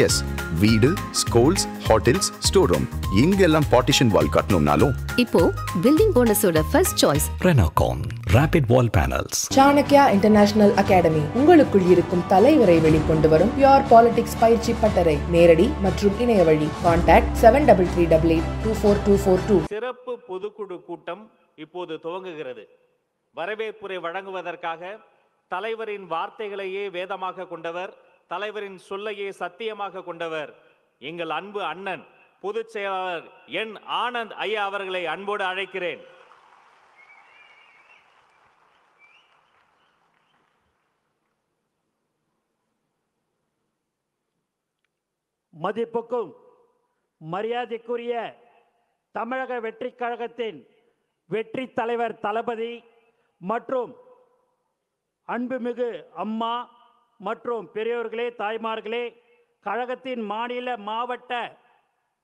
S, வீடு, schools, hotels, store room இங்கெல்லாம் partition wall கட்டணும்னாலும் இப்போ பில்டிங் ஓனர்ஸோட first choice Renocon Rapid Wall Panels. Chanakya international academy உங்களுக்குள் இருக்கும் தலைவரை வெளிக்கொண்டு வரும் பியூர் பாலிடிக்ஸ் பயிற்சி பட்டறை. நேரடி மற்றும் இணைய வழி. கான்டாக்ட் 7338824242. சிறப்பு பொதுக்குழு கூட்டம் இப்போது துவங்குகிறது. வரவேற்புரை வழங்குவதற்காக தலைவரின் வார்த்தைகளையே வேதமாக கொண்டவர், தலைவரின் சொல்லையே சத்தியமாக கொண்டவர் எங்கள் அன்பு அண்ணன் பொதுச் செயலாளர் என் ஆனந்த் ஐயா அவர்களை அன்போடு அழைக்கிறேன். மதிப்புக்கும் மரியாதைக்குரிய தமிழக வெற்றி கழகத்தின் வெற்றி தலைவர் தளபதி மற்றும் அன்புமிகு அம்மா மற்றும் பெரியோர்களே, தாய்மார்களே, கழகத்தின் மாநில மாவட்ட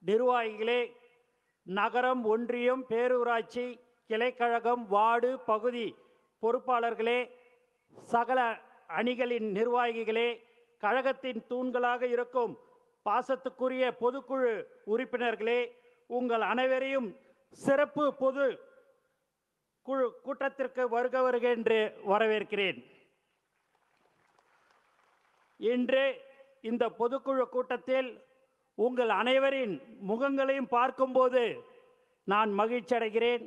நிர்வாகிகளே, நகரம், ஒன்றியம், பேரூராட்சி, கிளைக்கழகம், வார்டு, பகுதி பொறுப்பாளர்களே, சகல அணிகளின் நிர்வாகிகளே, கழகத்தின் தூண்களாக இருக்கும் பாசத்துக்குரிய பொதுக்குழு உறுப்பினர்களே, உங்கள் அனைவரையும் சிறப்பு பொது குழு கூட்டத்திற்கு வருக என்று வரவேற்கிறேன். இன்று இந்த பொதுக்குழு கூட்டத்தில் உங்கள் அனைவரின் முகங்களையும் பார்க்கும்போது நான் மகிழ்ச்சி அடைகிறேன்.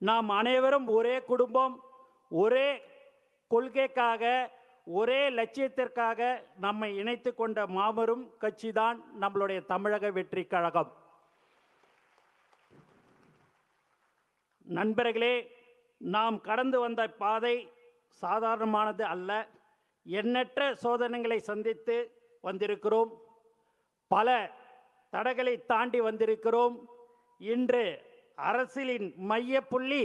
நாம் அனைவரும் ஒரே குடும்பம், ஒரே கொள்கைக்காக, ஒரே லட்சியத்திற்காக நம்மை இணைத்து கொண்ட மாபெரும் கட்சி தான் நம்மளுடைய தமிழக வெற்றி கழகம். நண்பர்களே, நாம் கடந்து வந்த பாதை சாதாரணமானது அல்ல. எண்ணற்ற சோதனைகளை சந்தித்து வந்திருக்கிறோம். பல தடைகளை தாண்டி வந்திருக்கிறோம். இன்று அரசியலின் மைய புள்ளி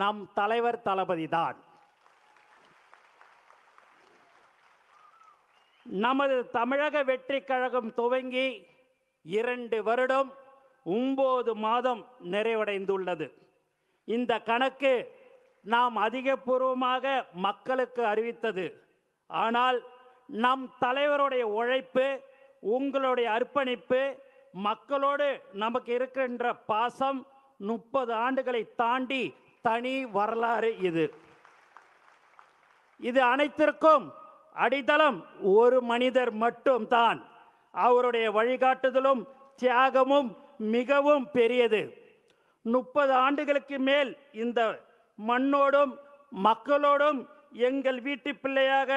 நம் தலைவர் தளபதி தான். நமது தமிழக வெற்றி கழகம் துவங்கி 2 வருடம் 9 மாதம் நிறைவடைந்துள்ளது. இந்த கணக்கு நாம் அதிகபூர்வமாக மக்களுக்கு அறிவித்தது. ஆனால் நம் தலைவருடைய உழைப்பு, உங்களுடைய அர்ப்பணிப்பு, மக்களோடு நமக்கு இருக்கின்ற பாசம் 30 ஆண்டுகளை தாண்டி தனி வரலாறு. இது அனைத்திற்கும் அடித்தளம் ஒரு மனிதர் மட்டும்தான். அவருடைய வழிகாட்டுதலும் தியாகமும் மிகவும் பெரியது. 30 ஆண்டுகளுக்கு மேல் இந்த மண்ணோடும் மக்களோடும் எங்கள் வீட்டு பிள்ளையாக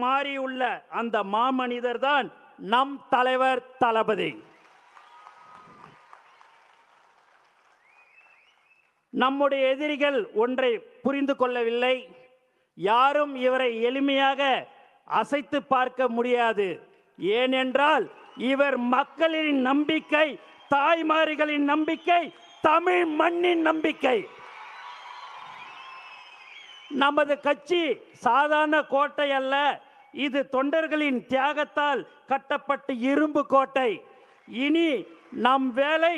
மாறியுள்ள அந்த மாமனிதர் தான் நம் தலைவர் தளபதி. நம்முடைய எதிரிகள் ஒன்றை புரிந்து கொள்ளவில்லை. யாரும் இவரை எளிமையாக அசைத்து பார்க்க முடியாது. ஏனென்றால் இவர் மக்களின் நம்பிக்கை, தாய்மார்களின் நம்பிக்கை, தமிழ் மண்ணின் நம்பிக்கை. நமது கட்சி சாதாரண கோட்டை அல்ல. இது தொண்டர்களின் தியாகத்தால் கட்டப்பட்ட இரும்பு கோட்டை. இனி நம் வேலை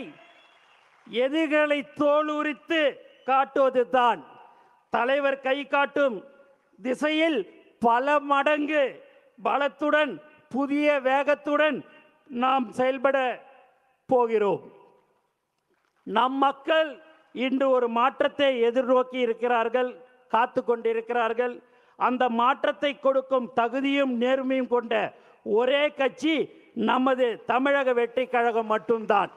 எதிரிகளை தோலுரித்து காட்டுவதுதான். தலைவர் கை காட்டும் திசையில் பல மடங்கு பலத்துடன், புதிய வேகத்துடன் நாம் செயல்பட போகிறோம். நம் மக்கள் இன்று ஒரு மாற்றத்தை எதிர்நோக்கி இருக்கிறார்கள், காத்து கொண்டிருக்கிறார்கள். அந்த மாற்றத்தை கொடுக்கும் தகுதியும் நேர்மையும் கொண்ட ஒரே கட்சி நமது தமிழக வெற்றி கழகம் மட்டும்தான்.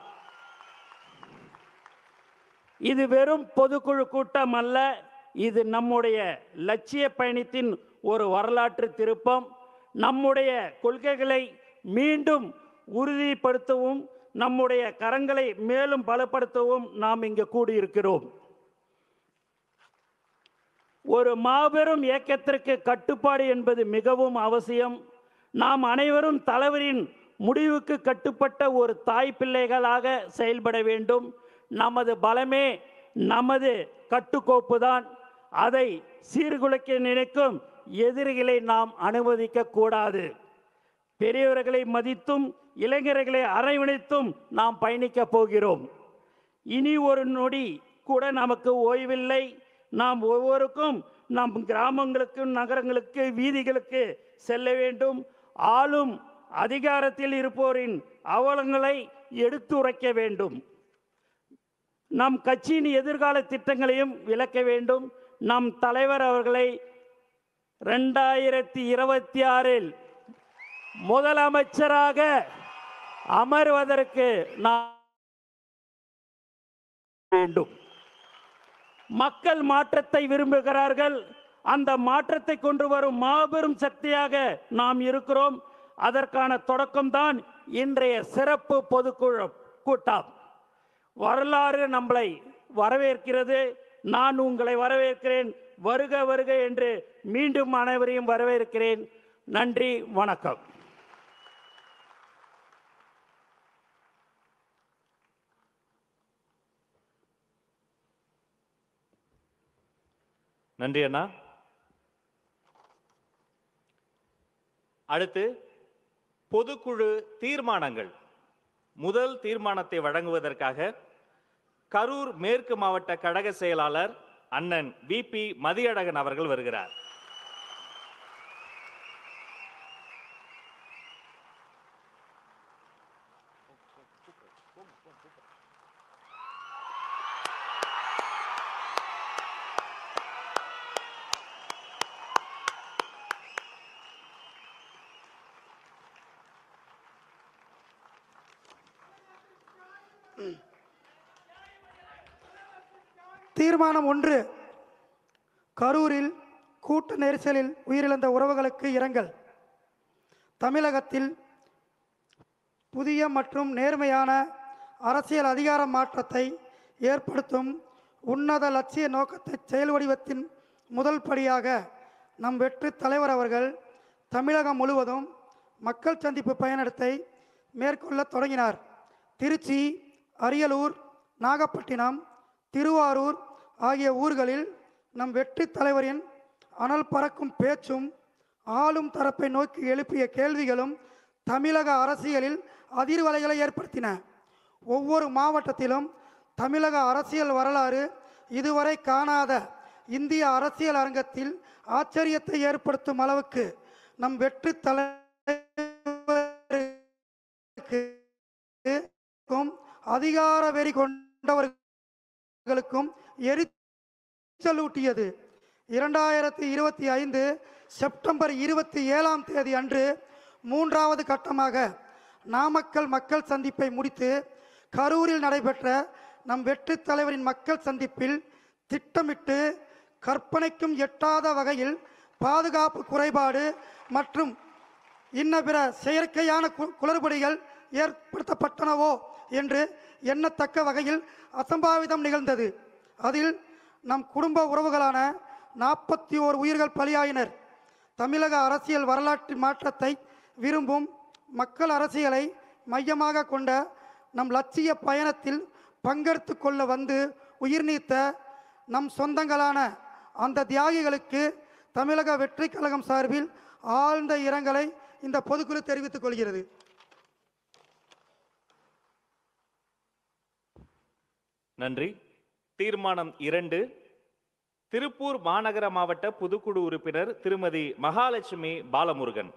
இது வெறும் பொதுக்குழு கூட்டம் அல்ல. இது நம்முடைய லட்சிய பயணத்தின் ஒரு வரலாற்று திருப்பம். நம்முடைய கொள்கைகளை மீண்டும் உறுதிப்படுத்தவும், நம்முடைய கரங்களை மேலும் பலப்படுத்தவும் நாம் இங்கு கூடியிருக்கிறோம். ஒரு மாபெரும் இயக்கத்திற்கு கட்டுப்பாடு என்பது மிகவும் அவசியம். நாம் அனைவரும் தலைவரின் முடிவுக்கு கட்டுப்பட்ட ஒரு தாய் பிள்ளைகளாக செயல்பட வேண்டும். நமது பலமே நமது கட்டுக்கோப்பு தான். அதை சீர்குலைக்க நினைக்கும் எதிரிகளை நாம் அனுமதிக்க கூடாது. பெரியவர்களை மதித்தும் இளைஞர்களை அரவணைத்தும் நாம் பயணிக்க போகிறோம். இனி ஒரு நொடி கூட நமக்கு ஓய்வில்லை. நாம் ஒவ்வொருக்கும் நம் கிராமங்களுக்கு, நகரங்களுக்கு, வீதிகளுக்கு செல்ல வேண்டும். ஆளும் அதிகாரத்தில் இருப்போரின் அவலங்களை எடுத்துரைக்க வேண்டும். நம் கட்சியின் எதிர்கால திட்டங்களையும் விளக்க வேண்டும். நம் தலைவர் அவர்களை 2026 முதலமைச்சராக அமர்வதற்கு நாம் வேண்டும். மக்கள் மாற்றத்தை விரும்புகிறார்கள். அந்த மாற்றத்தை கொண்டு வரும் மாபெரும் சக்தியாக நாம் இருக்கிறோம். அதற்கான தொடக்கம்தான் இன்றைய சிறப்பு பொதுக்குழு கூட்டம். வரலாறு நம்மளை வரவேற்கிறது. நான் உங்களை வரவேற்கிறேன். வருக வருக என்று மீண்டும் அனைவரையும் வரவேற்கிறேன். நன்றி, வணக்கம். நன்றி அண்ணா. அடுத்து பொதுக்குழு தீர்மானங்கள். முதல் தீர்மானத்தை வழங்குவதற்காக கரூர் மேற்கு மாவட்ட கழக செயலாளர் அண்ணன் VP மதியழகன் அவர்கள் வருகிறார். தீர்மானம் 1. கரூரில் கூட்ட நெரிசலில் உயிரிழந்த உறவுகளுக்கு இரங்கல். தமிழகத்தில் புதிய மற்றும் நேர்மையான அரசியல் அதிகார மாற்றத்தை ஏற்படுத்தும் உன்னத லட்சிய நோக்கத்தை செயல் வடிவத்தின் முதல் படியாக நம் வெற்றி தலைவர் அவர்கள் தமிழகம் முழுவதும் மக்கள் சந்திப்பு பயணத்தை மேற்கொள்ள தொடங்கினார். திருச்சி, அரியலூர், நாகப்பட்டினம், திருவாரூர் ஆகிய ஊர்களில் நம் வெற்றி தலைவரின் அனல் பறக்கும் பேச்சும் ஆளும் தரப்பை நோக்கி எழுப்பிய கேள்விகளும் தமிழக அரசியலில் அதிர்வலைகளை ஏற்படுத்தின. ஒவ்வொரு மாவட்டத்திலும் தமிழக அரசியல் வரலாறு இதுவரை காணாத இந்திய அரசியல் அரங்கத்தில் ஆச்சரியத்தை ஏற்படுத்தும் அளவுக்கு நம் வெற்றி தலைவருக்கும் அதிகார வெறி கொண்டவர்களுக்கும் எரிச்சலூட்டியது. 2025 செப்டம்பர் 27ஆம் தேதி அன்று 3வது கட்டமாக நாமக்கல் மக்கள் சந்திப்பை முடித்து கரூரில் நடைபெற்ற நம் வெற்றி தலைவரின் மக்கள் சந்திப்பில் திட்டமிட்டு கற்பனைக்கும் எட்டாத வகையில் பாதுகாப்பு குறைபாடு மற்றும் இன்ன பிற செயற்கையான குளறுபடிகள் ஏற்படுத்தப்பட்டனவோ என்று எண்ணத்தக்க வகையில் அசம்பாவிதம் நிகழ்ந்தது. அதில் நம் குடும்ப உறவுகளான 41 உயிர்கள் பலியாயினர். தமிழக அரசியல் வரலாற்று மாற்றத்தை விரும்பும் மக்கள் அரசியலை மையமாக கொண்ட நம் லட்சிய பயணத்தில் பங்கெடுத்து கொள்ள வந்து உயிர் நீத்த நம் சொந்தங்களான அந்த தியாகிகளுக்கு தமிழக வெற்றி கழகம் சார்பில் ஆழ்ந்த இரங்கலை இந்த பொதுக்குழு தெரிவித்துக் கொள்கிறது. நன்றி. தீர்மானம் 2. திருப்பூர் மாநகர மாவட்ட பொதுக்குழு உறுப்பினர் திருமதி மகாலட்சுமி பாலமுருகன்.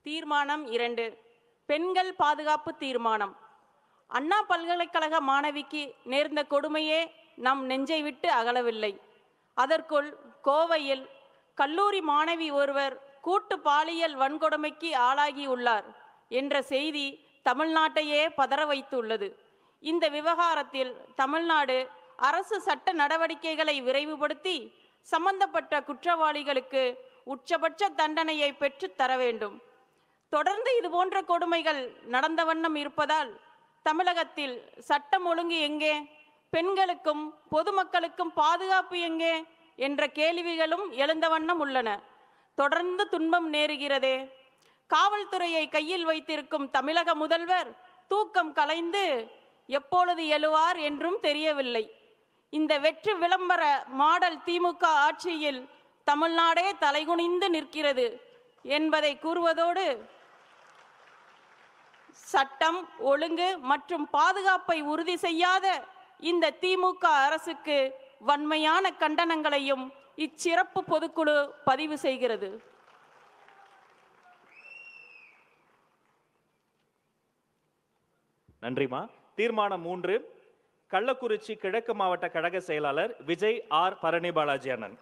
தீர்மானம் 2. பெண்கள் பாதுகாப்பு தீர்மானம். அண்ணா பல்கலைக்கழக மாணவிக்கு நேர்ந்த கொடுமையே நம் நெஞ்சை விட்டு அகலவில்லை. அதற்குள் கோவையில் கல்லூரி மாணவி ஒருவர் கூட்டு பாலியல் வன்கொடுமைக்கு ஆளாகியுள்ளார் என்ற செய்தி தமிழ்நாட்டையே பதற வைத்துள்ளது. இந்த விவகாரத்தில் தமிழ்நாடு அரசு சட்ட நடவடிக்கைகளை விரைவுபடுத்தி சம்பந்தப்பட்ட குற்றவாளிகளுக்கு உச்சபட்ச தண்டனையை பெற்று தர வேண்டும். தொடர்ந்து இதுபோன்ற கொடுமைகள் நடந்த வண்ணம் இருப்பதால் தமிழகத்தில் சட்டம் ஒழுங்கு எங்கே, பெண்களுக்கும் பொதுமக்களுக்கும் பாதுகாப்பு எங்கே என்ற கேள்விகளும் எழுந்த வண்ணம் உள்ளன. தொடர்ந்து துன்பம் நேருகிறதே. காவல்துறையை கையில் வைத்திருக்கும் தமிழக முதல்வர் தூக்கம் கலைந்து எப்பொழுது எழுவார் என்றும் தெரியவில்லை. இந்த வெற்றி விளம்பர மாடல் திமுக ஆட்சியில் தமிழ்நாடே தலைகுனிந்து நிற்கிறது என்பதை கூறுவதோடு சட்டம் ஒழுங்கு மற்றும் பாதுகாப்பை உறுதி செய்யாத இந்த திமுக அரசுக்கு வன்மையான கண்டனங்களையும் இச்சிறப்பு பொதுக்குழு பதிவு செய்கிறது. நன்றிமா. தீர்மானம் 3, கள்ளக்குறிச்சி கிழக்கு மாவட்ட கழக செயலாளர் விஜய் ஆர் பரணி பாலாஜி அண்ணன்.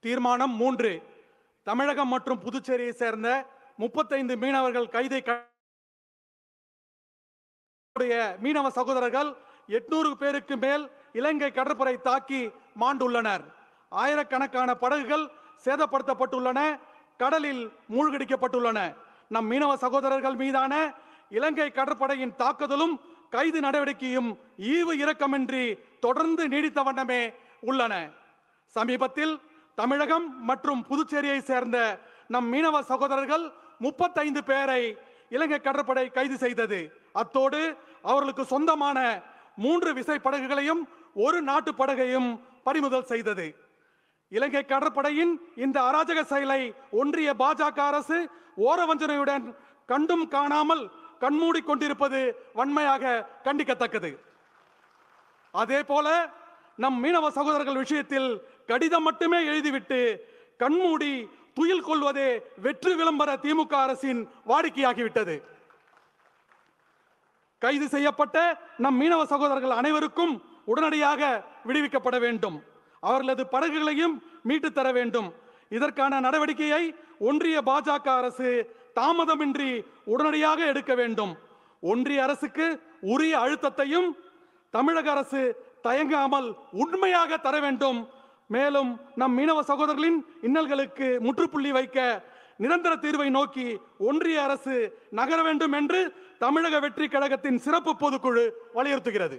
தீர்மானம் 3, தமிழகம் மற்றும் புதுச்சேரியை சேர்ந்த 35 மீனவர்கள் கைதை மீனவ சகோதரர்கள் 800 பேருக்கு மேல் இலங்கை கடற்படை தாக்கி மாண்டுள்ளனர். ஆயிரக்கணக்கான படகுகள் சேதப்படுத்தப்பட்டுள்ளன, கடலில் மூழ்கடிக்கப்பட்டுள்ளன. நம் மீனவ சகோதரர்கள் மீதான இலங்கை கடற்படையின் தாக்குதலும் கைது நடவடிக்கையும் ஈவு இரக்கமின்றி தொடர்ந்து நீடித்த வண்ணமே உள்ளன. சமீபத்தில் தமிழகம் மற்றும் புதுச்சேரியை சேர்ந்த நம் மீனவ சகோதரர்கள் 35 பேரை இலங்கை கடற்படை கைது செய்தது. அத்தோடு அவர்களுக்கு சொந்தமான 3 விசை படகுகளையும் 1 நாட்டு படகையும் பறிமுதல் செய்தது. இலங்கை கடற்படையின் இந்த அராஜக செயலை ஒன்றிய பாஜக அரசு ஓரவஞ்சனையுடன் கண்டும் காணாமல் கண்மூடி கொண்டிருப்பது வன்மையாக கண்டிக்கத்தக்கது. அதே போல நம் மீனவ சகோதரர்கள் விஷயத்தில் கடிதம் மட்டுமே எழுதிவிட்டு கண்மூடி துயில் கொள்வதே வெற்றி விளம்பர திமுக அரசின் வாடிக்கையாகிவிட்டது. கைது செய்யப்பட்ட நம் மீனவ சகோதரர்கள் அனைவருக்கும் உடனடியாக விடுவிக்கப்பட வேண்டும். அவர்களது படகுகளையும் மீட்டு தர வேண்டும். இதற்கான நடவடிக்கையை ஒன்றிய பாஜக அரசு தாமதமின்றி உடனடியாக எடுக்க வேண்டும். ஒன்றிய அரசுக்கு உரிய அழுத்தத்தையும் தமிழக அரசு தயங்காமல் உண்மையாக தர வேண்டும். மேலும் நம் மீனவ சகோதரர்களின் இன்னல்களுக்கு முற்றுப்புள்ளி வைக்க நிரந்தர தீர்வை நோக்கி ஒன்றிய அரசு நகர வேண்டும் என்று தமிழக வெற்றி கழகத்தின் சிறப்பு பொதுக்குழு வலியுறுத்துகிறது.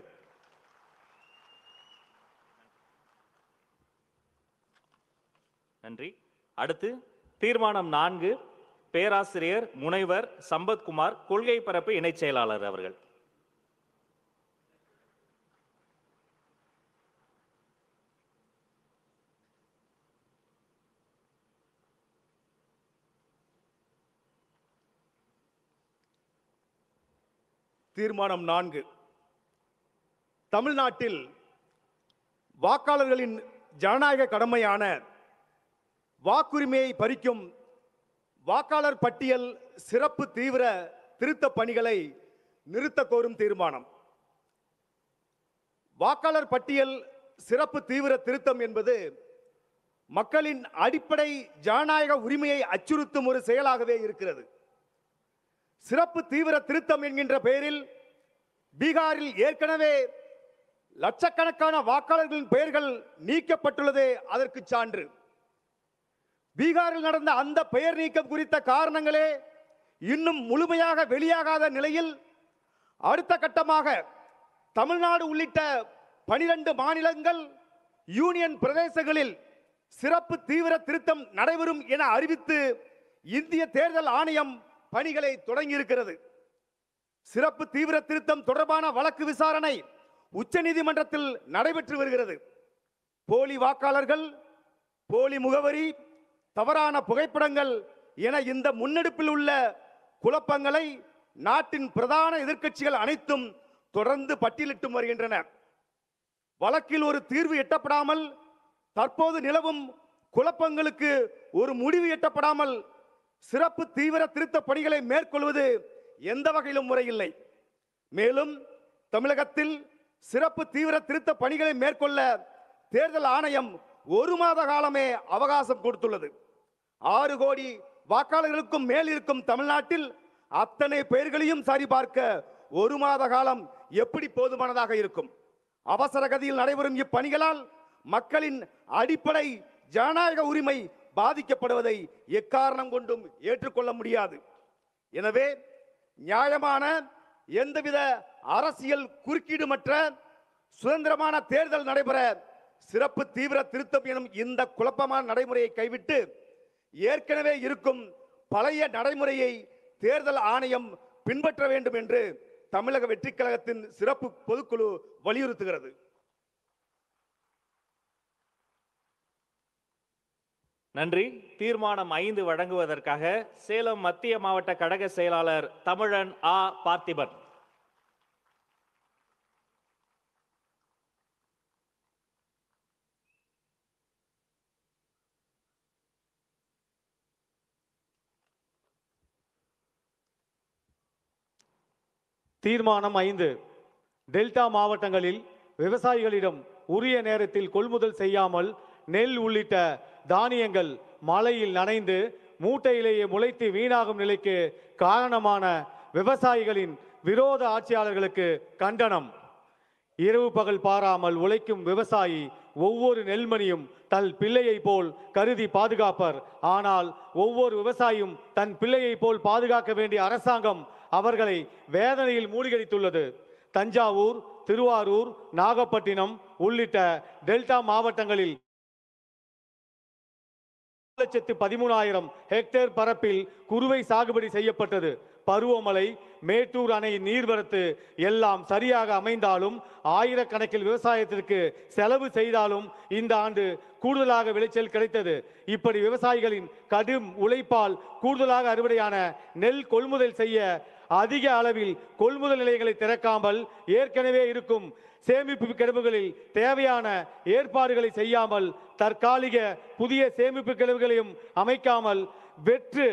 நன்றி. அடுத்து தீர்மானம் 4, பேராசிரியர் முனைவர் சம்பத்குமார், கொள்கை பரப்பு இணைச் செயலாளர் அவர்கள். தீர்மானம் 4, தமிழ்நாட்டில் வாக்காளர்களின் ஜனநாயக கடமையான வாக்குரிமையை பறிக்கும் வாக்காளர் பட்டியல் சிறப்பு தீவிர திருத்த பணிகளை நிறுத்த கோரும் தீர்மானம். வாக்காளர் பட்டியல் சிறப்பு தீவிர திருத்தம் என்பது மக்களின் அடிப்படை ஜனநாயக உரிமையை அச்சுறுத்தும் ஒரு செயலாகவே இருக்கிறது. சிறப்பு தீவிர திருத்தம் என்கின்ற பெயரில் பீகாரில் ஏற்கனவே லட்சக்கணக்கான வாக்காளர்களின் பெயர்கள் நீக்கப்பட்டுள்ளதே அதற்கு சான்று. பீகாரில் நடந்த அந்த பெயர் நீக்கம் குறித்த காரணங்களே இன்னும் முழுமையாக வெளியாகாத நிலையில் அடுத்த கட்டமாக தமிழ்நாடு உள்ளிட்ட 12 மாநிலங்கள் யூனியன் பிரதேசங்களில் சிறப்பு தீவிர திருத்தம் நடைபெறும் என அறிவித்து இந்திய தேர்தல் ஆணையம் பணிகளை தொடங்கியிருக்கிறது. சிறப்பு தீவிர திருத்தம் தொடர்பான வழக்கு விசாரணை உச்சநீதிமன்றத்தில் நடைபெற்று வருகிறது. போலி வாக்காளர்கள், போலி முகவரி, தவறான புகைப்படங்கள் என இந்த முன்னெடுப்பில் உள்ள குழப்பங்களை நாட்டின் பிரதான எதிர்க்கட்சிகள் அனைத்தும் தொடர்ந்து பட்டியலிட்டு வருகின்றன. வழக்கில் ஒரு தீர்வு எட்டப்படாமல், தற்போது நிலவும் குழப்பங்களுக்கு ஒரு முடிவு எட்டப்படாமல் சிறப்பு தீவிர திருத்த பணிகளை மேற்கொள்வது எந்த வகையிலும் முறையில்லை. மேலும் தமிழகத்தில் சிறப்பு தீவிர திருத்த பணிகளை மேற்கொள்ள தேர்தல் ஆணையம் 1 மாத காலமே அவகாசம் கொடுத்துள்ளது. 6 கோடி வாக்காளர்களுக்கும் மேல் இருக்கும் தமிழ்நாட்டில் அத்தனை பெயர்களையும் சரிபார்க்க 1 மாத காலம் எப்படி போதுமானதாக இருக்கும்? அவசர கதியில் நடைபெறும் இப்பணிகளால் மக்களின் அடிப்படை ஜனநாயக உரிமை பாதிக்கப்படுவதை எக்காரணம் கொண்டும் ஏற்றுக்கொள்ள முடியாது. எனவே நியாயமான, எந்தவித அரசியல் குறுக்கீடுமற்ற சுதந்திரமான தேர்தல் நடைபெற சிறப்பு தீவிர திருத்தம் எனும் இந்த குழப்பமான நடைமுறையை கைவிட்டு ஏற்கனவே இருக்கும் பழைய நடைமுறையை தேர்தல் ஆணையம் பின்பற்ற வேண்டும் என்று தமிழக வெற்றி கழகத்தின் சிறப்பு பொதுக்குழு வலியுறுத்துகிறது. நன்றி. தீர்மானம் 5 வழங்குவதற்காக சேலம் மத்திய மாவட்ட கழக செயலாளர் தமிழன் ஆ. பார்த்திபன். தீர்மானம் 5. டெல்டா மாவட்டங்களில் விவசாயிகளிடம் உரிய நேரத்தில் கொள்முதல் செய்யாமல் நெல் உள்ளிட்ட தானியங்கள் மழையில் நனைந்து மூட்டையிலேயே முளைத்து வீணாகும் நிலைக்கு காரணமான விவசாயிகளின் விரோத ஆட்சியாளர்களுக்கு கண்டனம். இரவு பகல் பாராமல் உழைக்கும் விவசாயி ஒவ்வொரு நெல்மணியும் தன் பிள்ளையை போல் கருதி பாதுகாப்பர். ஆனால் ஒவ்வொரு விவசாயியும் தன் பிள்ளையை போல் பாதுகாக்க வேண்டிய அரசாங்கம் அவர்களை வேதனையில் மூழ்கடித்துள்ளது. தஞ்சாவூர், திருவாரூர், நாகப்பட்டினம் உள்ளிட்ட டெல்டா மாவட்டங்களில் 1,13,000 ஹெக்டேர் பரப்பில் குறுவை சாகுபடி செய்யப்பட்டது. பருவமழை, மேட்டூர் அணை நீர்வரத்து எல்லாம் சரியாக அமைந்தாலும் ஆயிரக்கணக்கில் விவசாயத்திற்கு செலவு செய்தாலும் இந்த ஆண்டு கூடுதலாக விளைச்சல் கிடைத்தது. இப்படி விவசாயிகளின் கடும் உழைப்பால் கூடுதலாக அறுவடையான நெல் கொள்முதல் செய்ய அதிக அளவில் கொள்முதல் நிலையங்களை திறக்காமல் ஏற்கனவே இருக்கும் சேமிப்பு கிடங்குகளில் தேவையான ஏற்பாடுகளை செய்யாமல் தற்காலிக புதிய சேமிப்பு கிடங்குகளையும் அமைக்காமல் வெற்று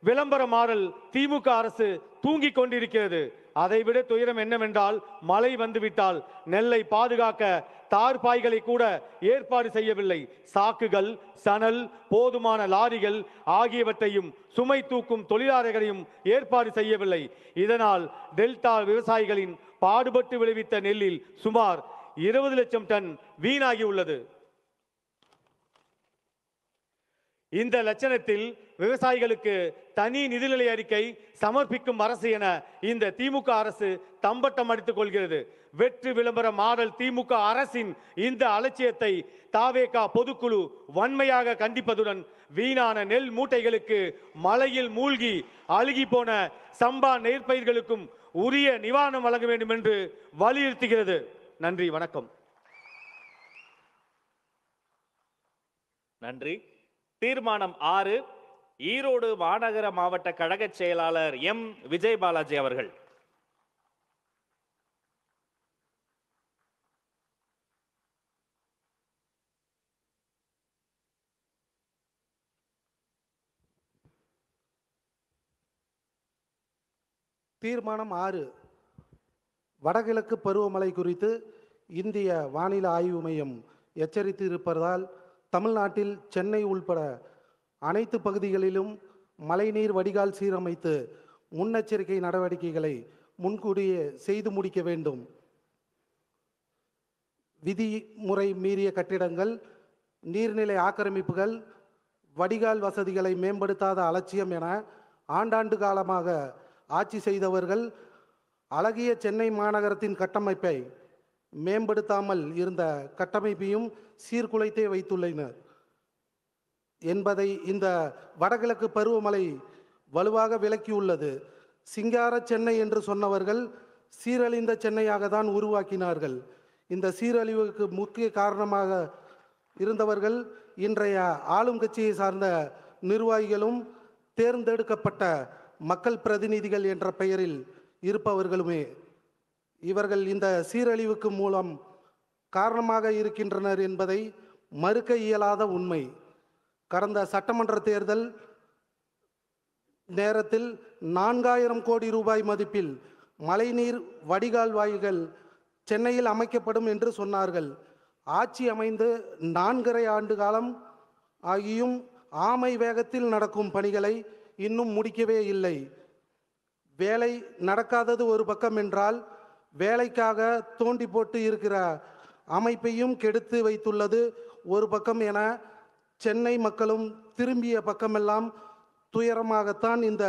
விளம்பர மாடல் திமுக அரசு தூங்கிக் கொண்டிருக்கிறது. அதைவிட துயரம் என்னவென்றால் மழை வந்துவிட்டால் நெல்லை பாதுகாக்க தார்பாய்களை கூட ஏற்பாடு செய்யவில்லை. சாக்குகள், சணல், போதுமான லாரிகள் ஆகியவற்றையும் சுமை தூக்கும் தொழிலாளர்களையும் ஏற்பாடு செய்யவில்லை. இதனால் டெல்டா விவசாயிகளின் பாடுபட்டு விளைவித்த நெல்லில் சுமார் 20 லட்சம் டன் வீணாகி உள்ளது. இந்த லட்சணத்தில் விவசாயிகளுக்கு தனி நிதிநிலை அறிக்கை சமர்ப்பிக்கும் அரசு என இந்த திமுக அரசு தம்பட்டம் அடித்துக் கொள்கிறது. வெற்று விளம்பர மாடல் திமுக அரசின் இந்த அலட்சியத்தை தாவேகா பொதுக்குழு வன்மையாக கண்டிப்பதுடன் வீணான நெல் மூட்டைகளுக்கு மழையில் மூழ்கி அழுகி போன சம்பா நெற்பயிர்களுக்கும் உரிய நிவாரணம் வழங்க வேண்டும் என்று வலியுறுத்துகிறது. நன்றி, வணக்கம். நன்றி. தீர்மானம் 6 ஈரோடு மாநகர மாவட்ட கழக செயலாளர் எம். விஜய் பாலாஜி அவர்கள். தீர்மானம் 6 வடகிழக்கு பருவமழை குறித்து இந்திய வானிலை ஆய்வு மையம் எச்சரித்து இருப்பதால் தமிழ்நாட்டில் சென்னை உள்பட அனைத்து பகுதிகளிலும் மழைநீர் வடிகால் சீரமைத்து முன்னெச்சரிக்கை நடவடிக்கைகளை முன்கூட்டியே செய்து முடிக்க வேண்டும். விதிமுறை மீறிய கட்டிடங்கள், நீர்நிலை ஆக்கிரமிப்புகள், வடிகால் வசதிகளை மேம்படுத்தாத அலட்சியம் என ஆண்டாண்டு காலமாக ஆட்சி செய்தவர்கள் அழகிய சென்னை மாநகரத்தின் கட்டமைப்பை மேம்படுத்தாமல் இருந்த கட்டமைப்பையும் சீர்குலைத்தே வைத்துள்ளனர் என்பதை இந்த வடகிழக்கு பருவமழை வலுவாக விளக்கியுள்ளது. சிங்கார சென்னை என்று சொன்னவர்கள் சீரழிந்த சென்னையாக தான் உருவாக்கினார்கள். இந்த சீரழிவுக்கு முக்கிய காரணமாக இருந்தவர்கள் இன்றைய ஆளும் கட்சியை சார்ந்த நிர்வாகிகளும் தேர்ந்தெடுக்கப்பட்ட மக்கள் பிரதிநிதிகள் என்ற பெயரில் இருப்பவர்களுமே. இவர்கள் இந்த சீரழிவுக்கு மூலம் காரணமாக இருக்கின்றனர் என்பதை மறுக்க இயலாத உண்மை. கடந்த சட்டமன்ற தேர்தல் நேரத்தில் 4000 கோடி ரூபாய் மதிப்பில் மழைநீர் வடிகால் வாய்கள் சென்னையில் அமைக்கப்படும் என்று சொன்னார்கள். ஆட்சி அமைந்து 4.5 ஆண்டு காலம் ஆகியும் ஆமை வேகத்தில் நடக்கும் பணிகளை இன்னும் முடிக்கவே இல்லை. வேலை நடக்காதது ஒரு பக்கம் என்றால், வேலைக்காக தோண்டி போட்டு இருக்கிற அமைப்பையும் கெடுத்து வைத்துள்ளது ஒரு பக்கம் என சென்னை மக்களும் திரும்பிய பக்கமெல்லாம் துயரமாகத்தான் இந்த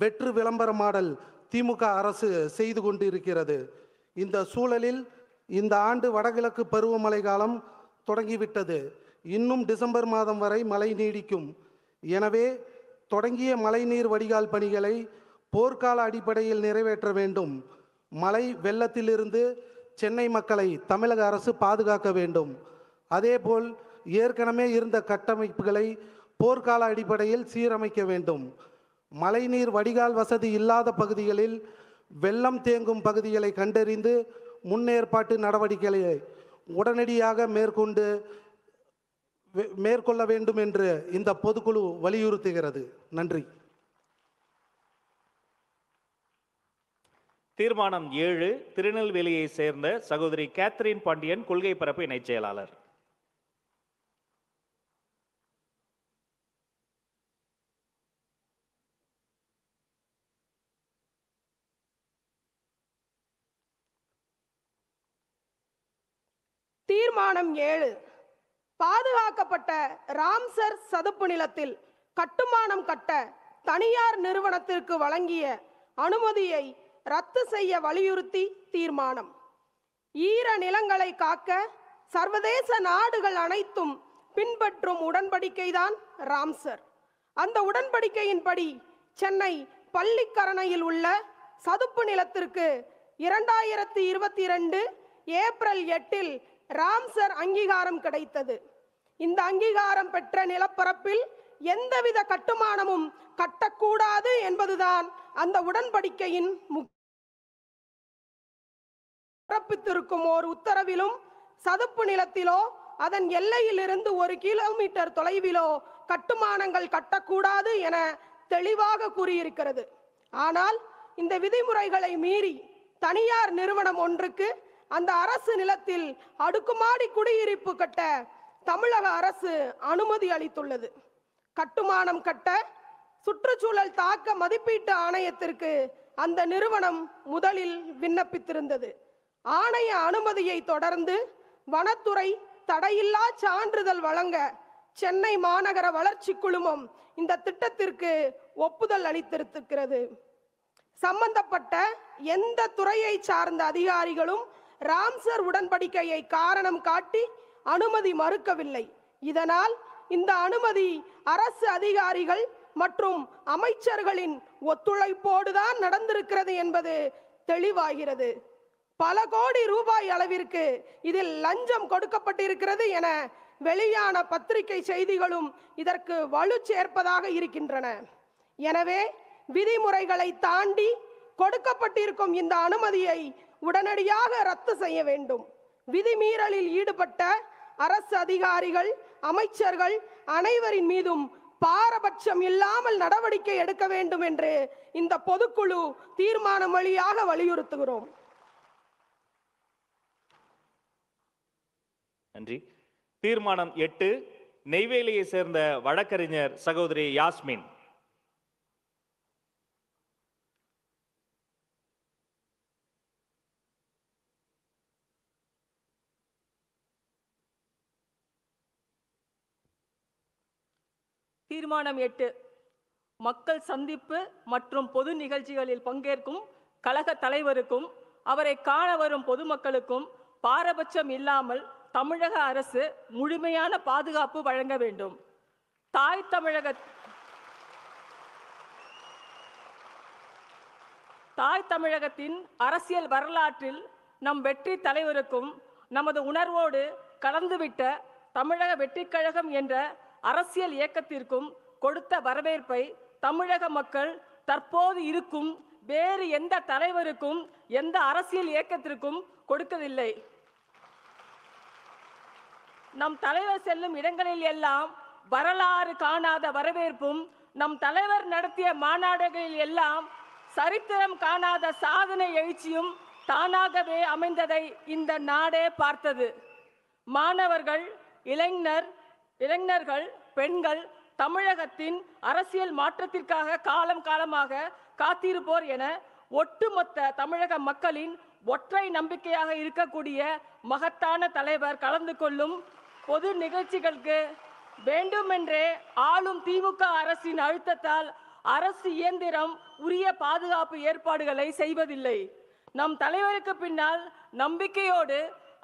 வெற்று விளம்பர மாடல் திமுக அரசு செய்து கொண்டு இருக்கிறது. இந்த சூழலில் இந்த ஆண்டு வடகிழக்கு பருவமழை காலம் தொடங்கிவிட்டது. இன்னும் டிசம்பர் மாதம் வரை மழை நீடிக்கும். எனவே தொடங்கிய மழைநீர் வடிகால் பணிகளை போர்க்கால அடிப்படையில் நிறைவேற்ற வேண்டும். மழை வெள்ளத்திலிருந்து சென்னை மக்களை தமிழக அரசு பாதுகாக்க வேண்டும். அதேபோல் ஏற்கனவே இருந்த கட்டமைப்புகளை போர்க்கால அடிப்படையில் சீரமைக்க வேண்டும். மழைநீர் வடிகால் வசதி இல்லாத பகுதிகளில் வெள்ளம் தேங்கும் பகுதிகளை கண்டறிந்து முன்னேற்பாட்டு நடவடிக்கைகளை உடனடியாக மேற்கொள்ள வேண்டும் என்று இந்த பொதுக்குழு வலியுறுத்துகிறது. நன்றி. தீர்மானம் 7 திருநெல்வேலியை சேர்ந்த சகோதரி கேத்ரின் பாண்டியன், கொள்கை பரப்பு இணைச் செயலாளர். தீர்மானம் 7 பாதுகாக்கப்பட்ட ராம்சர் சதுப்பு நிலத்தில் கட்டுமானம் கட்ட தனியார் நிறுவனத்திற்கு வழங்கிய அனுமதியை ரத்து செய்ய வலியுறுத்தி தீர்மானம். ஈர நிலங்களை காக்க சர்வதேச நாடுகள் அனைத்தும் பின்பற்றும் உடன்படிக்கைதான் ராம்சர். அந்த உடன்படிக்கையின்படி சென்னை பள்ளிக்கரணையில் உள்ள சதுப்பு நிலத்திற்கு 2022 ஏப்ரல் 8 ராம்சர் அங்கீகாரம் கிடைத்தது. இந்த அங்கீகாரம் பெற்ற நிலப்பரப்பில் எந்தவித கட்டுமானமும் கட்டக்கூடாது என்பதுதான் அந்த உடன்படிக்கையின் பிறப்பித்திருக்கும் ஓர் உத்தரவிலும் சதுப்பு நிலத்திலோ அதன் எல்லையிலிருந்து 1 கிலோமீட்டர் தொலைவிலோ கட்டுமானங்கள் கட்டக்கூடாது என தெளிவாக கூறியிருக்கிறது. ஆனால் இந்த விதிமுறைகளை மீறி தனியார் நிறுவனம் ஒன்றுக்கு அந்த அரசு நிலத்தில் அடுக்குமாடி குடியிருப்பு கட்ட தமிழக அரசு அனுமதி அளித்துள்ளது. கட்டுமானம் கட்ட சுற்றுச்சூழல் தாக்க மதிப்பீட்டு ஆணையத்திற்கு அந்த நிறுவனம் முதலில் விண்ணப்பித்திருந்தது. ஆணைய அனுமதியை தொடர்ந்து வனத்துறை தடையில்லா சான்றிதழ் வழங்க சென்னை மாநகர வளர்ச்சி குழுமம் இந்த திட்டத்திற்கு ஒப்புதல் அளித்திருக்கிறது. சம்பந்தப்பட்ட எந்த துறையை சார்ந்த அதிகாரிகளும் ராம்சர் உடன்படிக்கையை காரணம் காட்டி அனுமதி மறுக்கவில்லை. இதனால் இந்த அனுமதி அரசு அதிகாரிகள் மற்றும் அமைச்சர்களின் ஒத்துழைப்போடுதான் நடந்திருக்கிறது என்பது தெளிவாகிறது. பல கோடி ரூபாய் அளவிற்கு இதில் லஞ்சம் கொடுக்கப்பட்டிருக்கிறது என வெளியான பத்திரிகை செய்திகளும் இதற்கு வலு சேர்ப்பதாக இருக்கின்றன. எனவே விதிமுறைகளை தாண்டி கொடுக்கப்பட்டிருக்கும் இந்த அனுமதியை உடனடியாக ரத்து செய்ய வேண்டும். விதிமீறலில் ஈடுபட்ட அரசு அதிகாரிகள், அமைச்சர்கள் அனைவரின் மீதும் பாரபட்சம் இல்லாமல் நடவடிக்கை எடுக்க வேண்டும் என்று இந்த பொதுக்குழு தீர்மானம் வழியாக வலியுறுத்துகிறோம். நன்றி. தீர்மானம் 8 நெய்வேலியை சேர்ந்த வழக்கறிஞர் சகோதரி யாஸ்மின். தீர்மானம் 8 மக்கள் சந்திப்பு மற்றும் பொது நிகழ்ச்சிகளில் பங்கேற்கும் கழக தலைவருக்கும் அவரை காண வரும் பொதுமக்களுக்கும் பாரபட்சம் இல்லாமல் தமிழக அரசு முழுமையான பாதுகாப்பு வழங்க வேண்டும். தாய் தமிழகத்தின் அரசியல் வரலாற்றில் நம் வெற்றி தலைவருக்கும் நமது உணர்வோடு கலந்துவிட்ட தமிழக வெற்றிக் கழகம் என்ற அரசியல் இயக்கத்திற்கும் கொடுத்த வரவேற்பை தமிழக மக்கள் தற்போது இருக்கும் வேறு எந்த தலைவருக்கும் எந்த அரசியல் இயக்கத்திற்கும் கொடுக்கவில்லை. நம் தலைவர் செல்லும் இடங்களில் எல்லாம் வரலாறு காணாத வரவேற்பும், நம் தலைவர் நடத்திய மாநாடுகளில் எல்லாம் சரித்திரம் காணாத சாதனை எழுச்சியும் தானாகவே அமைந்ததை இந்த நாடே பார்த்தது. மாணவர்கள், இளைஞர்கள், பெண்கள் தமிழகத்தின் அரசியல் மாற்றத்திற்காக காலமாக காத்திருப்போர் என ஒட்டுமொத்த தமிழக மக்களின் ஒற்றை நம்பிக்கையாக இருக்கக்கூடிய மகத்தான தலைவர் கலந்து கொள்ளும் பொது நிகழ்ச்சிகளுக்கு வேண்டுமென்றே ஆளும் திமுக அரசின் அழுத்தத்தால் அரசு இயந்திரம் உரிய பாதுகாப்பு ஏற்பாடுகளை செய்வதில்லை. நம் தலைவருக்கு பின்னால் நம்பிக்கையோடு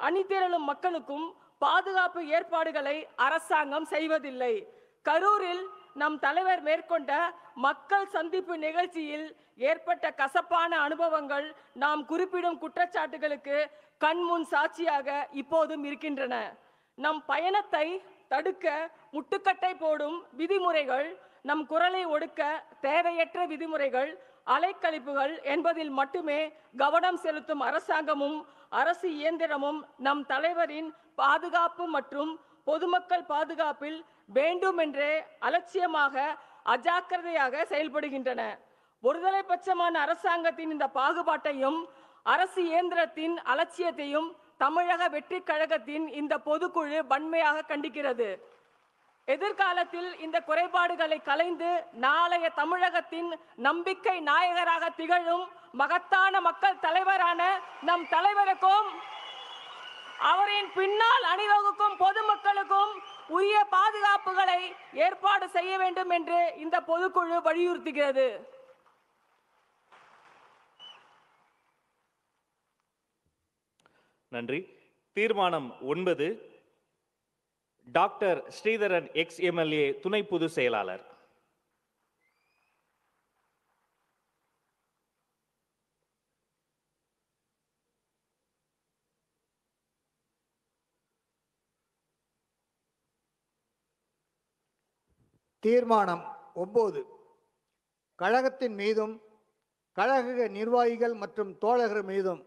அணிதிரளும் மக்களுக்கும் பாதுகாப்பு ஏற்பாடுகளை அரசாங்கம் செய்வதில்லை. கரூரில் நம் தலைவர் மேற்கொண்ட மக்கள் சந்திப்பு நிகழ்ச்சியில் ஏற்பட்ட கசப்பான அனுபவங்கள் நாம் குறிப்பிடும் குற்றச்சாட்டுகளுக்கு கண்முன் சாட்சியாக இப்போதும் இருக்கின்றன. நம் பயணத்தை தடுக்க முட்டுக்கட்டை போடும் விதிமுறைகள், நம் குரலை ஒடுக்க தேவையற்ற விதிமுறைகள், அலைக்கழிப்புகள் என்பதில் மட்டுமே கவனம் செலுத்தும் அரசாங்கமும் அரசு இயந்திரமும் நம் தலைவரின் பாதுகாப்பு மற்றும் பொதுமக்கள் பாதுகாப்பில் வேண்டுமென்றே அலட்சியமாக அஜாக்கிரதையாக செயல்படுகின்றன. ஒருதலை பட்சமான அரசாங்கத்தின் இந்த பாகுபாட்டையும் அரசு இயந்திரத்தின் அலட்சியத்தையும் தமிழக வெற்றி கழகத்தின் இந்த பொதுக்குழு வன்மையாக கண்டிக்கிறது. எதிர்காலத்தில் இந்த குறைபாடுகளை களைந்து நாளைய தமிழகத்தின் நம்பிக்கை நாயகராக திகழும் மகத்தான மக்கள் தலைவரான நம் தலைவருக்கும் அவரின் பின்னால் அணிவகுக்கும் பொதுமக்களுக்கும் உரிய பாதுகாப்புகளை ஏற்பாடு செய்ய வேண்டும் என்று இந்த பொதுக்குழு வலியுறுத்துகிறது. நன்றி. தீர்மானம் 9, டாக்டர் ஸ்ரீதரன் எக்ஸ் எம்எல்ஏ துணை பொதுச் செயலாளர். தீர்மானம் 9, கழகத்தின் மீதும் கழக நிர்வாகிகள் மற்றும் தோழர்கள் மீதும்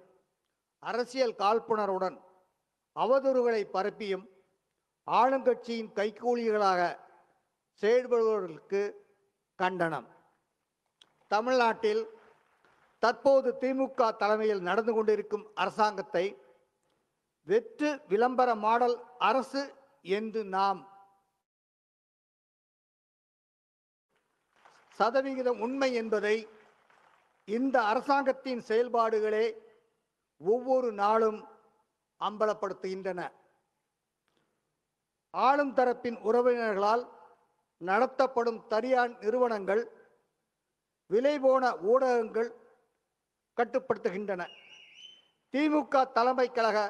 அரசியல் காழ்ப்புணர்வுடன் அவதூறுகளை பரப்பியும் ஆளுங்கட்சியின் கைக்கூலிகளாக செயல்படுபவர்களுக்கு கண்டனம். தமிழ்நாட்டில் தற்போது திமுக தலைமையில் நடந்து கொண்டிருக்கும் அரசாங்கத்தை வெற்று விளம்பர மாடல் அரசு என்று நாம் சதவிகிதம் உண்மை என்பதை இந்த அரசாங்கத்தின் செயல்பாடுகளே ஒவ்வொரு நாளும் அம்பலப்படுத்துகின்றன. ஆளும் தரப்பின் உறவினர்களால் நடத்தப்படும் தனியார் நிறுவனங்கள், விலை போன ஊடகங்கள் கட்டுப்படுத்துகின்றன. திமுக தலைமை கழக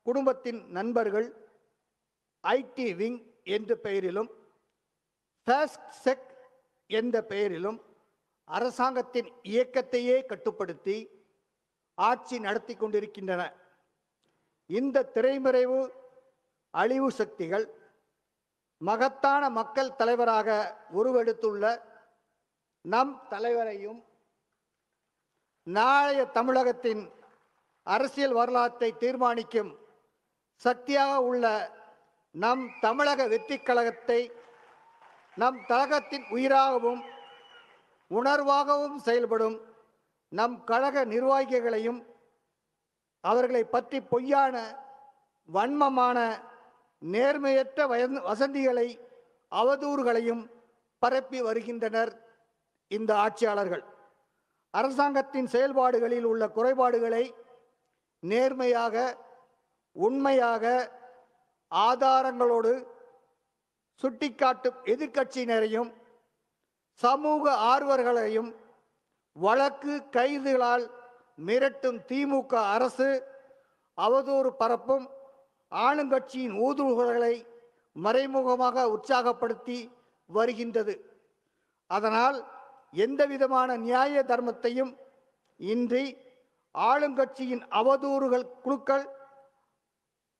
குடும்பத்தின் நண்பர்கள் ஐடி விங் என்ற பெயரிலும் ஃபாஸ்ட் செக் என்ற பெயரிலும் அரசாங்கத்தின் இயக்கத்தையே கட்டுப்படுத்தி ஆட்சி நடத்தி கொண்டிருக்கின்றன. இந்த திரைமறைவு அழிவு சக்திகள் மகத்தான மக்கள் தலைவராக உருவெடுத்துள்ள நம் தலைவரையும் நாளைய தமிழகத்தின் அரசியல் வரலாற்றை தீர்மானிக்கும் சக்தியாக உள்ள நம் தமிழக வெற்றி கழகத்தை நம் கழகத்தின் உயிராகவும் உணர்வாகவும் செயல்படும் நம் கழக நிர்வாகிகளையும் அவர்களை பற்றி பொய்யான வன்மமான நேர்மையற்ற வசந்திகளை அவதூறுகளையும் பரப்பி வருகின்றனர் இந்த ஆட்சியாளர்கள். அரசாங்கத்தின் செயல்பாடுகளில் உள்ள குறைபாடுகளை நேர்மையாக உண்மையாக ஆதாரங்களோடு சுட்டிக்காட்டும் எதிர்க்கட்சியினரையும் சமூக ஆர்வலர்களையும் வழக்கு கைதுகளால் மிரட்டும் திமுக அரசு அவதூறு பரப்பும் ஆளுங்கட்சியின் ஊதுகுழல்களை மறைமுகமாக உற்சாகப்படுத்தி வருகின்றது. அதனால் எந்தவிதமான நியாய தர்மத்தையும் இன்றி ஆளுங்கட்சியின் அவதூறுகள் குழுக்கள்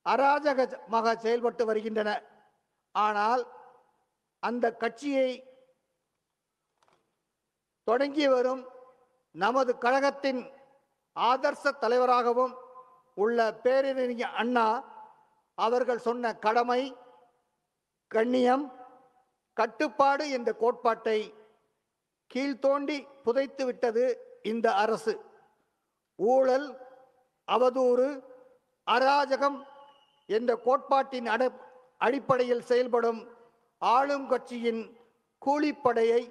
அராஜகமாக செயல்பட்டு வருகின்றன. ஆனால் அந்த கட்சியை தொடங்கி வரும் நமது கழகத்தின் ஆதர்ச தலைவராகவும் உள்ள பேரறிஞர் அண்ணா அவர்கள் சொன்ன கடமை, கண்ணியம், கட்டுப்பாடு என்ற கோட்பாட்டை கீழ்த்தோண்டி புதைத்து விட்டது இந்த அரசு. ஊழல், அவதூறு, அராஜகம் என்ற கோட்பாட்டின் அடிப்படையில் செயல்படும் ஆளும் கட்சியின் கூலிப்படையை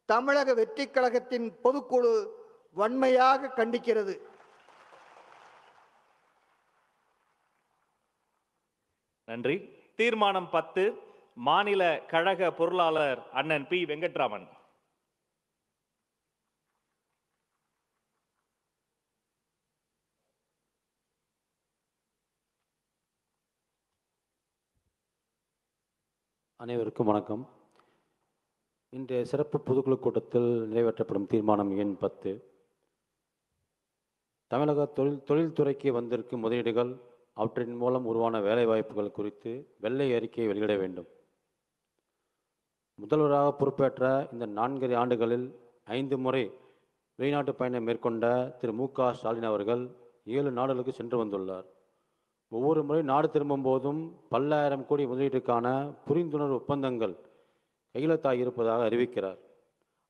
தமிழக வெற்றி கழகத்தின் பொதுக்குழு வன்மையாக கண்டிக்கிறது. நன்றி. தீர்மானம் 10, மாநில கழக பொருளாளர் அண்ணன் பி வெங்கட்ராமன். அனைவருக்கும் வணக்கம். இன்றைய சிறப்பு பொதுக்குழு கூட்டத்தில் நிறைவேற்றப்படும் தீர்மானம் எண் 10, தமிழக தொழில்துறைக்கு வந்திருக்கும் முதலீடுகள் அவற்றின் மூலம் உருவான வேலைவாய்ப்புகள் குறித்து வெள்ளை அறிக்கையை வெளியிட வேண்டும். முதல்வராக பொறுப்பேற்ற இந்த 4 ஆண்டுகளில் 5 முறை வெளிநாட்டு பயணம் மேற்கொண்ட திரு மு.க. ஸ்டாலின் அவர்கள் 7 நாடுகளுக்கு சென்று வந்துள்ளார். ஒவ்வொரு முறை நாடு திரும்பும் போதும் பல்லாயிரம் கோடி முதலீட்டுக்கான புரிந்துணர்வு ஒப்பந்தங்கள் கையெழுத்தாக இருப்பதாக அறிவிக்கிறார்.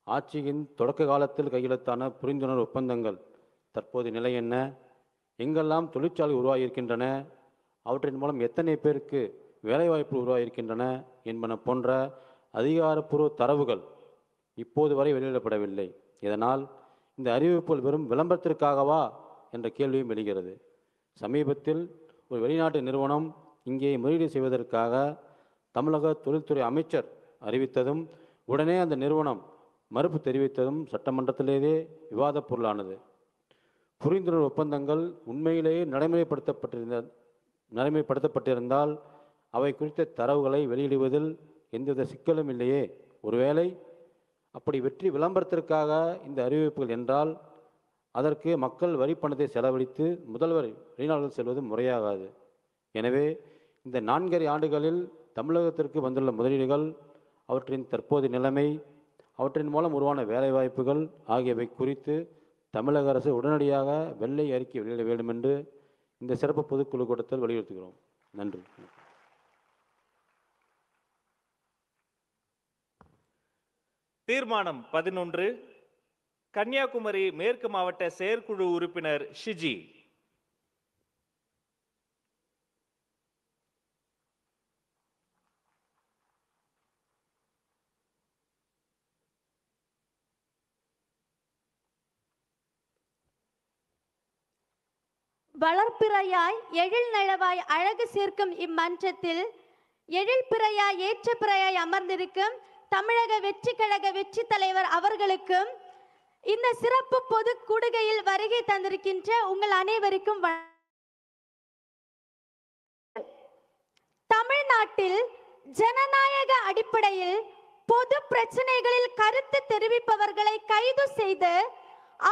ஆட்சியின் தொடக்க காலத்தில் கையெழுத்தான புரிந்துணர்வு ஒப்பந்தங்கள் தற்போது நிலை என்ன, எங்கெல்லாம் தொழிற்சாலை உருவாகியிருக்கின்றன, அவற்றின் மூலம் எத்தனை பேருக்கு வேலைவாய்ப்பு உருவாகியிருக்கின்றன என்பன போன்ற அதிகாரப்பூர்வ தரவுகள் இப்போது வரை வெளியிடப்படவில்லை. இதனால் இந்த அறிவிப்புகள் வெறும் விளம்பரத்திற்காகவா என்ற கேள்வியும் எழுகிறது. சமீபத்தில் ஒரு வெளிநாட்டு நிறுவனம் இங்கே முதலீடு செய்வதற்காக தமிழக தொழில்துறை அமைச்சர் அறிவித்ததும் உடனே அந்த நிறுவனம் மறுப்பு தெரிவித்ததும் சட்டமன்றத்திலேயே விவாதப் பொருளானது. புரிந்துணர்வு ஒப்பந்தங்கள் உண்மையிலேயே நடைமுறைப்படுத்தப்பட்டிருந்தால் அவை குறித்த தரவுகளை வெளியிடுவதில் எந்தவித சிக்கலும் இல்லையே. ஒருவேளை அப்படி வெற்றி விளம்பரத்திற்காக இந்த அறிவிப்புகள் என்றால் அதற்கு மக்கள் வரி பணத்தை செலவழித்து முதல்வர் வெளிநாடுகள் செல்வது முறையாகாது. எனவே இந்த 4 ஆண்டுகளில் தமிழகத்திற்கு வந்துள்ள முதலீடுகள், அவற்றின் தற்போதைய நிலைமை, அவற்றின் மூலம் உருவான வேலைவாய்ப்புகள் ஆகியவை குறித்து தமிழக அரசு உடனடியாக வெள்ளை அறிக்கை வெளியிட வேண்டும் என்று இந்த சிறப்பு பொதுக்குழு கூட்டத்தில் வலியுறுத்துகிறோம். நன்றி. தீர்மானம் 11. கன்னியாகுமரி மேற்கு மாவட்ட செயற்குழு உறுப்பினர் ஷிஜி. வளர்ப்பிறையாய் எழில் நலவாய் அழகு சேர்க்கும் இம்மன்றத்தில் எழில் பிறையாய் ஏற்ற பிறையாய் அமர்ந்திருக்கும் தமிழக வெற்றி கழக வெற்றி தலைவர் அவர்களுக்கும் இந்த சிறப்பு பொது கூடுகையில் வருகை தந்திருக்கின்ற உங்கள் அனைவருக்கும் தமிழ்நாட்டில் ஜனநாயக அடிப்படையில் பொது பிரச்சனைகளில் கருத்து தெரிவிப்பவர்களை கைது செய்து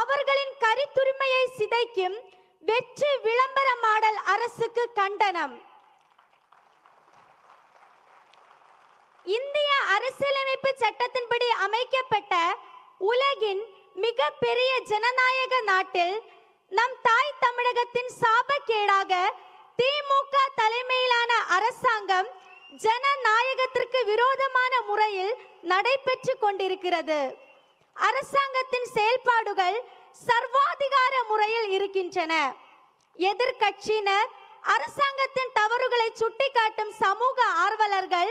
அவர்களின் கருத்துரிமையை சிதைக்கும் வெற்றி விளம்பர மாடல் அரசுக்கு கண்டனம். இந்திய அரசியலமைப்பு சட்டத்தின்படி அமைக்கப்பட்ட உலகின் மிக பெரிய ஜனநாயக நாட்டில் நம் தாய் தமிழகத்தின் சாபக்கேடாக திமுக தலைமையிலான அரசாங்கம் ஜனநாயகத்திற்கு விரோதமான முறையில் நடைபெற்று கொண்டிருக்கிறது. அரசாங்கத்தின் செயல்பாடுகள் சர்வாதிகார முறையில் இருக்கின்றன. எதிர்கட்சியினர், அரசாங்கத்தின் தவறுகளை சுட்டிக்காட்டும் சமூக ஆர்வலர்கள்,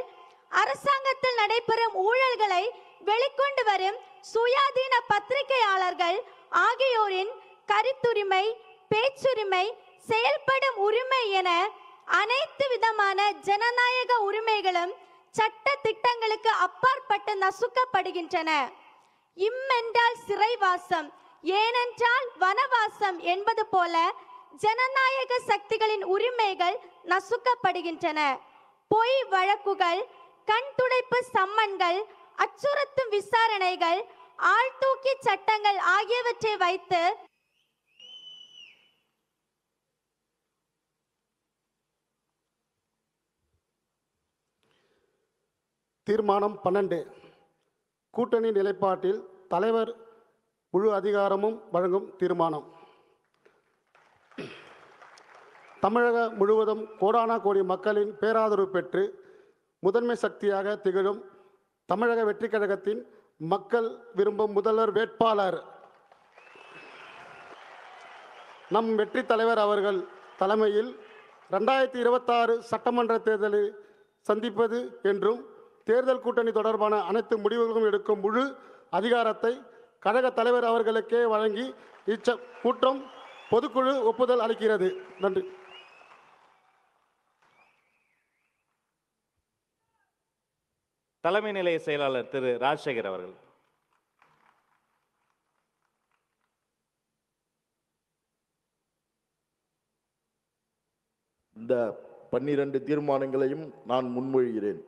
அரசாங்கத்தில் நடைபெறும் ஊழல்களை வெளிக்கொண்டு வரும் சுயாதீன பத்திரிகையாளர்கள் ஆகியோரின் கருத்துரிமை, பேச்சுரிமை, செயல்படும் உரிமை என அனைத்து விதமான ஜனநாயக உரிமைகளும் சட்ட திட்டங்களுக்கு அப்பாற்பட்டு நசுக்கப்படுகின்றன. இம்மென்றால் சிறைவாசம், ஏனென்றால் வனவாசம் என்பது போல ஜனநாயக சக்திகளின் உரிமைகள் நசுக்கப்படுகின்றன. பொய் வழக்குகள், கண் துடைப்பு சம்மன்கள், அச்சுறுத்தும் விசாரணைகள், ஆழ்தூக்கி சட்டங்கள் ஆகியவற்றை வைத்து தீர்மானம் 12. கூட்டணி நிலைப்பாட்டில் தலைவர் முழு அதிகாரமும் வழங்கும் தீர்மானம். தமிழகம் முழுவதும் கோடான கோடி மக்களின் பேராதரவு பெற்று முதன்மை சக்தியாக திகழும் தமிழக வெற்றி கழகத்தின் மக்கள் விரும்பும் முதல்வர் வேட்பாளர் நம் வெற்றி தலைவர் அவர்கள் தலைமையில் 2026 சட்டமன்ற தேர்தலை சந்திப்பது என்றும் தேர்தல் கூட்டணி தொடர்பான அனைத்து முடிவுகளும் எடுக்கும் முழு அதிகாரத்தை கழக தலைவர் அவர்களுக்கே வழங்கி கூட்டம் பொதுக்குழு ஒப்புதல் அளிக்கிறது. நன்றி. தலைமை நிலைய செயலாளர் திரு ராஜசேகர் அவர்கள். இந்த 12 தீர்மானங்களையும் நான் முன்மொழிகிறேன்.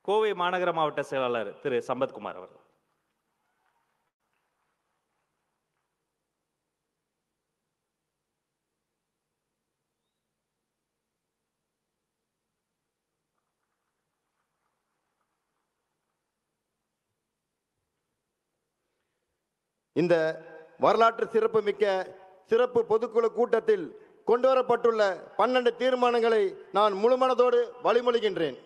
கோவை மாநகர மாவட்ட செயலாளர் திரு சம்பத்குமார் அவர்கள். இந்த வரலாற்று சிறப்புமிக்க சிறப்பு பொதுக்குழு கூட்டத்தில் கொண்டுவரப்பட்டுள்ள 12 தீர்மானங்களை நான் முழுமனதோடு வழிமொழிகின்றேன்.